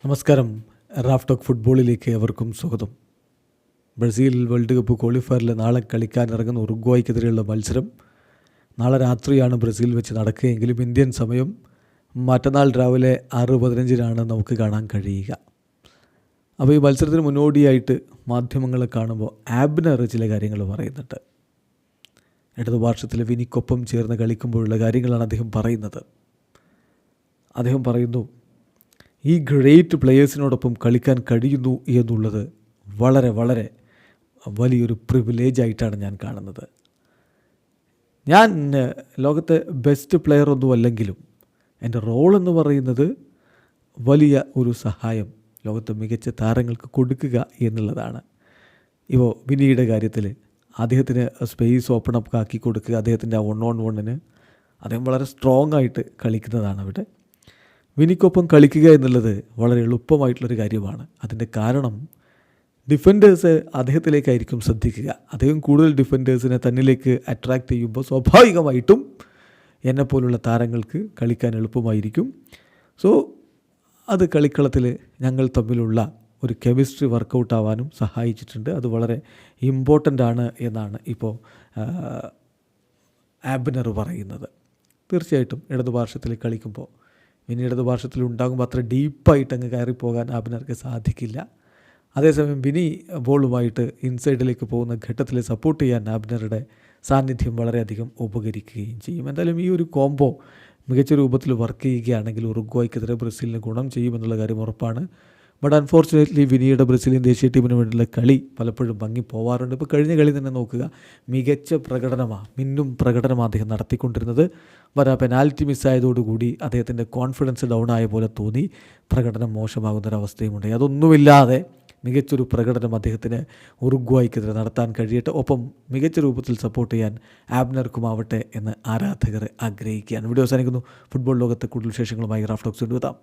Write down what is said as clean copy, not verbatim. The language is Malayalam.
നമസ്കാരം. റാഫ് ടോക്ക് ഫുട്ബോളിലേക്ക് എവർക്കും സ്വാഗതം. ബ്രസീൽ വേൾഡ് കപ്പ് ക്വാളിഫയറിൽ നാളെ കളിക്കാനിറങ്ങുന്ന ഉറുഗ്വായ്ക്കെതിരെയുള്ള മത്സരം നാളെ രാത്രിയാണ് ബ്രസീൽ വെച്ച് നടക്കുകയെങ്കിലും ഇന്ത്യൻ സമയം മറ്റന്നാൾ രാവിലെ 6:15 നമുക്ക് കാണാൻ കഴിയുക. അപ്പോൾ ഈ മത്സരത്തിന് മുന്നോടിയായിട്ട് മാധ്യമങ്ങളെ കാണുമ്പോൾ ആബ്നർ ചില കാര്യങ്ങൾ പറയുന്നുണ്ട്. ഇടതുപാർശ്വത്തിലെ വിനിക്കൊപ്പം ചേർന്ന് കളിക്കുമ്പോഴുള്ള കാര്യങ്ങളാണ് അദ്ദേഹം പറയുന്നത്. അദ്ദേഹം പറയുന്നു, ഈ ഗ്രേറ്റ് പ്ലെയേഴ്സിനോടൊപ്പം കളിക്കാൻ കഴിയുന്നു എന്നുള്ളത് വളരെ വളരെ വലിയൊരു പ്രിവിലേജായിട്ടാണ് ഞാൻ കാണുന്നത്. ഞാൻ ലോകത്തെ ബെസ്റ്റ് പ്ലെയർ ഒന്നും അല്ലെങ്കിലും എൻ്റെ റോളെന്ന് പറയുന്നത് വലിയ ഒരു സഹായം ലോകത്തെ മികച്ച താരങ്ങൾക്ക് കൊടുക്കുക എന്നുള്ളതാണ്. ഇപ്പോൾ വിനിയുടെ കാര്യത്തിൽ അദ്ദേഹത്തിന് സ്പേസ് ഓപ്പൺ അപ്പ് ആക്കി കൊടുക്കുക, അദ്ദേഹത്തിൻ്റെ 1-on-1 അദ്ദേഹം വളരെ സ്ട്രോങ് ആയിട്ട് കളിക്കുന്നതാണ്. അവിടെ വിനിക്കൊപ്പം കളിക്കുക എന്നുള്ളത് വളരെ എളുപ്പമായിട്ടുള്ളൊരു കാര്യമാണ്. അതിൻ്റെ കാരണം ഡിഫൻഡേഴ്സ് അദ്ദേഹത്തിലേക്കായിരിക്കും ശ്രദ്ധിക്കുക. അദ്ദേഹം കൂടുതൽ ഡിഫൻഡേഴ്സിനെ തന്നിലേക്ക് അട്രാക്റ്റ് ചെയ്യുമ്പോൾ സ്വാഭാവികമായിട്ടും എന്നെപ്പോലുള്ള താരങ്ങൾക്ക് കളിക്കാൻ എളുപ്പമായിരിക്കും. സോ അത് കളിക്കളത്തിൽ ഞങ്ങൾ തമ്മിലുള്ള ഒരു കെമിസ്ട്രി വർക്കൗട്ട് ആവാനും സഹായിച്ചിട്ടുണ്ട്. അത് വളരെ ഇമ്പോർട്ടൻ്റ് ആണ് എന്നാണ് ഇപ്പോൾ ആബ്നർ പറയുന്നത്. തീർച്ചയായിട്ടും ഇടതുപാർശ്വത്തിൽ കളിക്കുമ്പോൾ ഇനി ഇടതുപാർശ്വത്തിൽ ഉണ്ടാകുമ്പോൾ അത്ര ഡീപ്പായിട്ട് അങ്ങ് കയറിപ്പോകാൻ ആബ്നർക്ക് സാധിക്കില്ല. അതേസമയം വിനി ബോളുമായിട്ട് ഇൻസൈഡിലേക്ക് പോകുന്ന ഘട്ടത്തിൽ സപ്പോർട്ട് ചെയ്യാൻ ആബ്നറുടെ സാന്നിധ്യം വളരെയധികം ഉപകരിക്കുകയും ചെയ്യും. എന്തായാലും ഈ ഒരു കോംബോ മികച്ച രൂപത്തിൽ വർക്ക് ചെയ്യുകയാണെങ്കിൽ ഉറുഗ്വായ്ക്കെതിരെ ബ്രസീലിന് ഗുണം ചെയ്യുമെന്നുള്ള കാര്യം ഉറപ്പാണ്. ബട്ട് അൺഫോർച്ചുനേറ്റ്ലി വിനിയുടെ ബ്രസീലിയൻ ദേശീയ ടീമിന് വേണ്ടിയുള്ള കളി പലപ്പോഴും ഭംഗി പോവാറുണ്ട്. ഇപ്പോൾ കഴിഞ്ഞ കളി തന്നെ നോക്കുക, മികച്ച മിന്നും പ്രകടനമാണ് അദ്ദേഹം നടത്തിക്കൊണ്ടിരുന്നത്. ബട്ട് ആ പെനാൽറ്റി മിസ്സായതോടുകൂടി അദ്ദേഹത്തിൻ്റെ കോൺഫിഡൻസ് ഡൗൺ ആയ പോലെ തോന്നി, പ്രകടനം മോശമാകുന്നൊരവസ്ഥയുമുണ്ടായി. അതൊന്നുമില്ലാതെ മികച്ചൊരു പ്രകടനം അദ്ദേഹത്തിന് ഉറുഗ്വായ്ക്കെതിരെ നടത്താൻ കഴിയട്ടെ. ഒപ്പം മികച്ച രൂപത്തിൽ സപ്പോർട്ട് ചെയ്യാൻ ആബ്നർക്കുമാവട്ടെ എന്ന് ആരാധകർ ആഗ്രഹിക്കുകയാണ്. വീഡിയോ അവസാനിക്കുന്നു. ഫുട്ബോൾ ലോകത്തെ കൂടുതൽ വിശേഷങ്ങളുമായി റാഫ് ടോക്സ് കൊണ്ടുവെത്താം.